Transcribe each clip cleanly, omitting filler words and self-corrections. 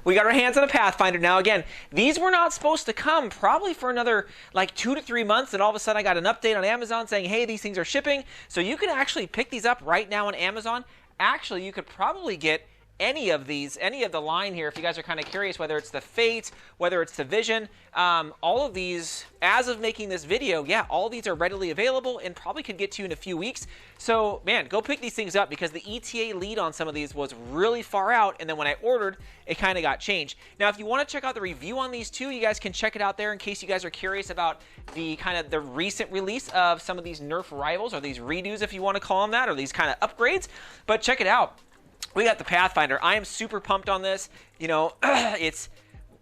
we got our hands on a PathFinder. Now, again, these were not supposed to come probably for another like 2 to 3 months, and all of a sudden I got an update on Amazon saying, hey, these things are shipping. So you can actually pick these up right now on Amazon. Actually, you could probably get any of these, any of the line here, if you guys are kind of curious, whether it's the Fate, whether it's the Vision, all of these, as of making this video, yeah, all these are readily available and probably could get to you in a few weeks. So, man, go pick these things up because the ETA lead on some of these was really far out, and then when I ordered, it kind of got changed. Now, if you want to check out the review on these too, you guys can check it out there in case you guys are curious about the kind of the recent release of some of these Nerf rivals, or these redos, if you want to call them that, or these kind of upgrades. But check it out. We got the PathFinder. I am super pumped on this. You know, it's,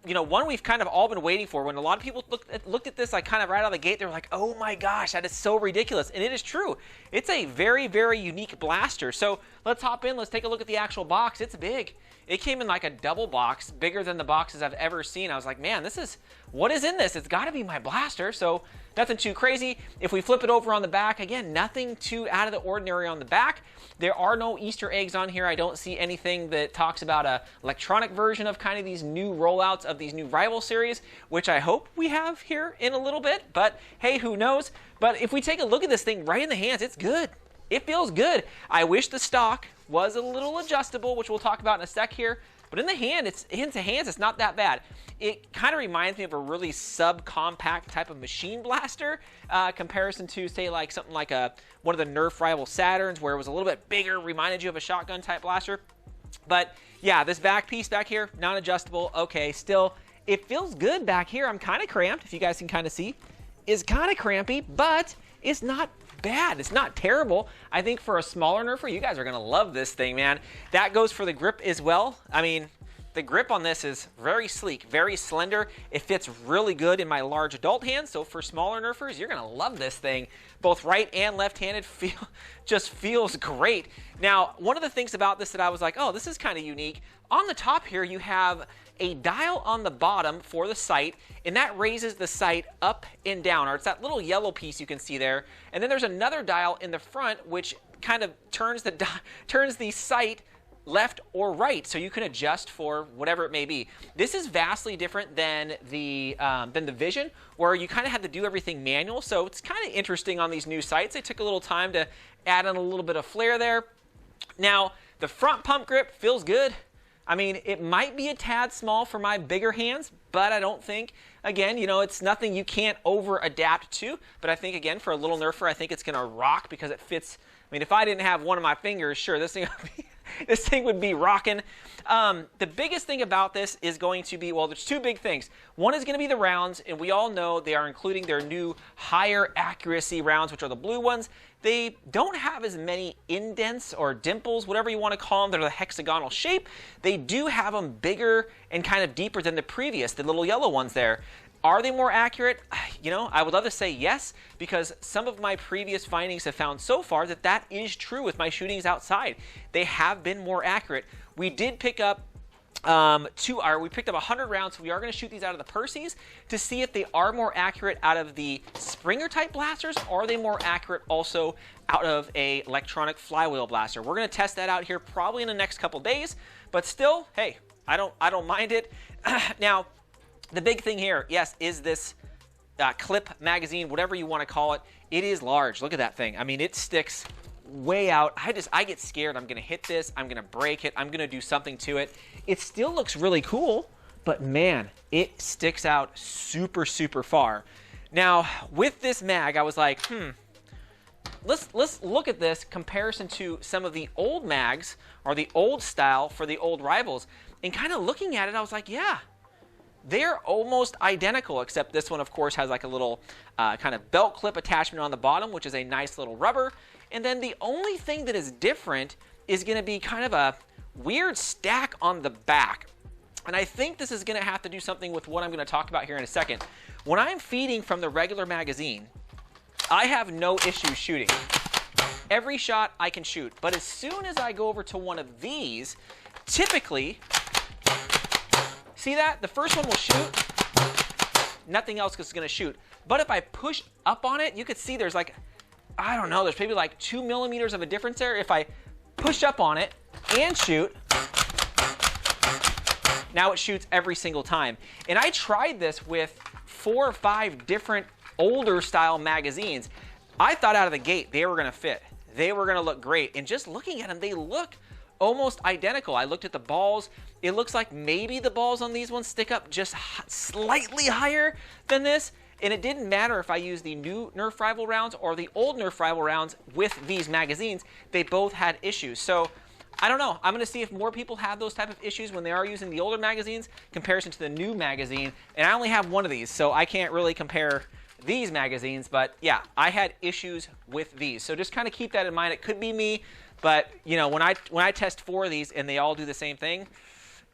you know, one we've kind of all been waiting for. When a lot of people looked at this, like kind of right out of the gate, they were like, oh my gosh, that is so ridiculous. And it is true. It's a very, very unique blaster. So let's hop in. Let's take a look at the actual box. It's big. It came in like a double box, bigger than the boxes I've ever seen. I was like, man, this is, what is in this? It's got to be my blaster. So nothing too crazy. If we flip it over on the back, again, nothing too out of the ordinary on the back. There are no Easter eggs on here. I don't see anything that talks about a electronic version of kind of these new rollouts of these new rival series, which I hope we have here in a little bit. But hey, who knows? But if we take a look at this thing right in the hands, it's good. It feels good. I wish the stock was a little adjustable, which we'll talk about in a sec here. But in the hand, it's not that bad. It kind of reminds me of a really subcompact type of machine blaster, comparison to, say, like something like one of the Nerf rival Saturns, where it was a little bit bigger, reminded you of a shotgun type blaster. But yeah, this back piece back here, non-adjustable. Okay, still, it feels good back here. I'm kind of cramped, if you guys can kind of see. It's kind of crampy, but it's not bad. It's not terrible. I think for a smaller Nerfer, you guys are going to love this thing, man. That goes for the grip as well. I mean, the grip on this is very sleek, very slender. It fits really good in my large adult hands. So for smaller Nerfers, you're going to love this thing. Both right and left-handed just feels great. Now, one of the things about this that I was like, oh, this is kind of unique. On the top here, you have a dial on the bottom for the sight, and that raises the sight up and down, or it's that little yellow piece you can see there. And then there's another dial in the front which kind of turns the sight left or right, so you can adjust for whatever it may be. This is vastly different than the Vision, where you kind of had to do everything manual. So it's kind of interesting on these new sights. They took a little time to add in a little bit of flair there. Now, the front pump grip feels good. I mean, it might be a tad small for my bigger hands, but I don't think, again, you know, it's nothing you can't over-adapt to. But I think, again, for a little Nerfer, I think it's going to rock because it fits. I mean, if I didn't have one of my fingers, sure, this thing would be rocking. The biggest thing about this is going to be, well, there's two big things. One is going to be the rounds, and we all know they are including their new higher accuracy rounds, which are the blue ones. They don't have as many indents or dimples, whatever you want to call them. They're the hexagonal shape. They do have them bigger and kind of deeper than the previous, the little yellow ones there. Are they more accurate? You know, I would love to say yes, because some of my previous findings have found so far that that is true with my shootings outside. They have been more accurate. We did pick up we picked up 100 rounds, so we are going to shoot these out of the Percy's to see if they are more accurate out of the Springer type blasters, or are they more accurate also out of a electronic flywheel blaster. We're going to test that out here probably in the next couple days, but still, hey, I don't mind it. Now, the big thing here, yes, is this clip magazine, whatever you want to call it. It is large. Look at that thing. I mean, it sticks way out. I get scared. I'm going to hit this. I'm going to break it. I'm going to do something to it. It still looks really cool, but man, it sticks out super, super far. Now, with this mag, I was like, let's look at this comparison to some of the old mags, or the old style for the old rivals. And kind of looking at it, I was like, yeah, they're almost identical, except this one, of course, has like a little kind of belt clip attachment on the bottom, which is a nice little rubber. And then the only thing that is different is going to be kind of a weird stack on the back. And I think this is going to have to do something with what I'm going to talk about here in a second. When I'm feeding from the regular magazine, I have no issue shooting. Every shot I can shoot. But as soon as I go over to one of these, typically, see that? The first one will shoot. Nothing else is going to shoot. But if I push up on it, you could see there's like, I don't know, there's maybe like 2 millimeters of a difference there. If I push up on it and shoot, now it shoots every single time. And I tried this with 4 or 5 different older style magazines. I thought out of the gate they were going to fit. They were going to look great. And just looking at them, they look almost identical. I looked at the balls. It looks like maybe the balls on these ones stick up just slightly higher than this. And it didn't matter if I used the new Nerf Rival rounds or the old Nerf Rival rounds with these magazines. They both had issues. So I don't know. I'm going to see if more people have those type of issues when they are using the older magazines in comparison to the new magazine. And I only have one of these, so I can't really compare these magazines. But yeah, I had issues with these. So just kind of keep that in mind. It could be me, but you know, when I test 4 of these and they all do the same thing,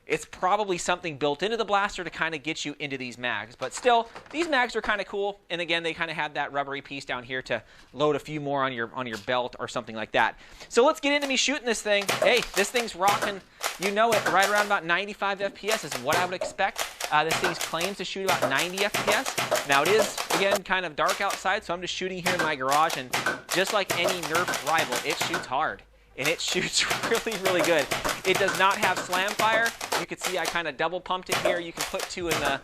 it's probably something built into the blaster to kind of get you into these mags. But still, these mags are kind of cool. And again, they kind of have that rubbery piece down here to load a few more on your belt or something like that. So let's get into me shooting this thing. Hey, this thing's rocking, you know it, right around about 95 FPS is what I would expect. This thing claims to shoot about 90 FPS. Now it is, again, kind of dark outside, so I'm just shooting here in my garage. And just like any Nerf Rival, it shoots hard. And it shoots really, really good. It does not have slam fire. You can see I kind of double pumped it here. You can put 2 in the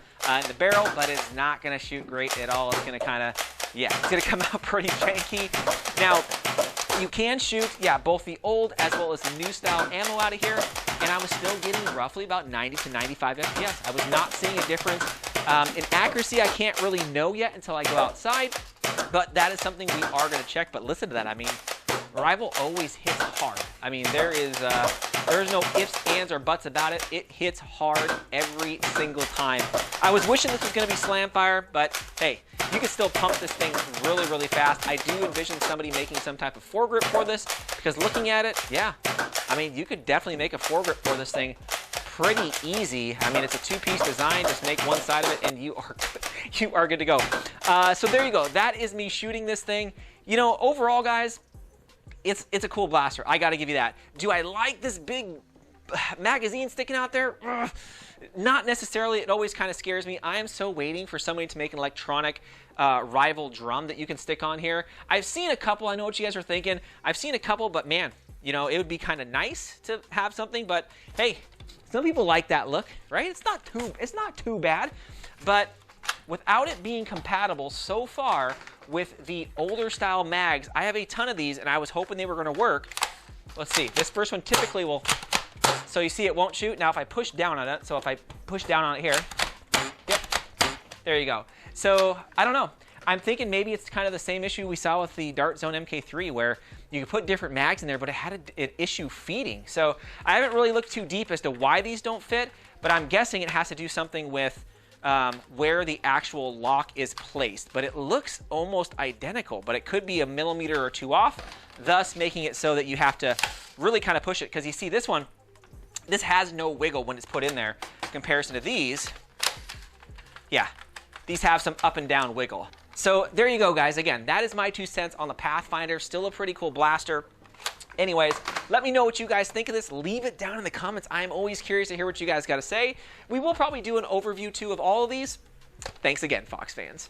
barrel, but it's not going to shoot great at all. It's going to kind of, yeah, it's going to come out pretty janky. Now, you can shoot, yeah, both the old as well as the new style ammo out of here, and I was still getting roughly about 90 to 95 FPS. I was not seeing a difference. In accuracy, I can't really know yet until I go outside, but that is something we are going to check. But listen to that. I mean, Rival always hits hard. I mean, there's no ifs, ands, or buts about it. It hits hard every single time. I was wishing this was going to be slam fire, but hey, you can still pump this thing really, really fast. I do envision somebody making some type of foregrip for this, because looking at it, yeah, I mean, you could definitely make a foregrip for this thing pretty easy. I mean, it's a 2-piece design. Just make one side of it, and you are good to go. So there you go. That is me shooting this thing. You know, overall, guys, it's a cool blaster. I got to give you that. Do I like this big magazine sticking out there? Ugh. Not necessarily. It always kind of scares me. I am so waiting for somebody to make an electronic Rival drum that you can stick on here. I've seen a couple. I know what you guys are thinking. I've seen a couple, but man, you know, it would be kind of nice to have something. But hey, some people like that look, right? It's not too bad. But without it being compatible so far with the older style mags, I have a ton of these, and I was hoping they were going to work. Let's see. This first one typically will, so you see it won't shoot. Now if I push down on it, so if I push down on it here, yep, there you go. So I don't know. I'm thinking maybe it's kind of the same issue we saw with the Dart Zone MK3, where you could put different mags in there, but it had an issue feeding. So I haven't really looked too deep as to why these don't fit, but I'm guessing it has to do something with where the actual lock is placed. But it looks almost identical, but it could be a millimeter or 2 off, thus making it so that you have to really kind of push it. Because you see this one, this has no wiggle when it's put in there in comparison to these. Yeah, these have some up and down wiggle. So there you go, guys. Again, that is my 2 cents on the PathFinder. Still a pretty cool blaster. Anyways, let me know what you guys think of this. Leave it down in the comments. I am always curious to hear what you guys got to say. We will probably do an overview, too, of all of these. Thanks again, Fox fans.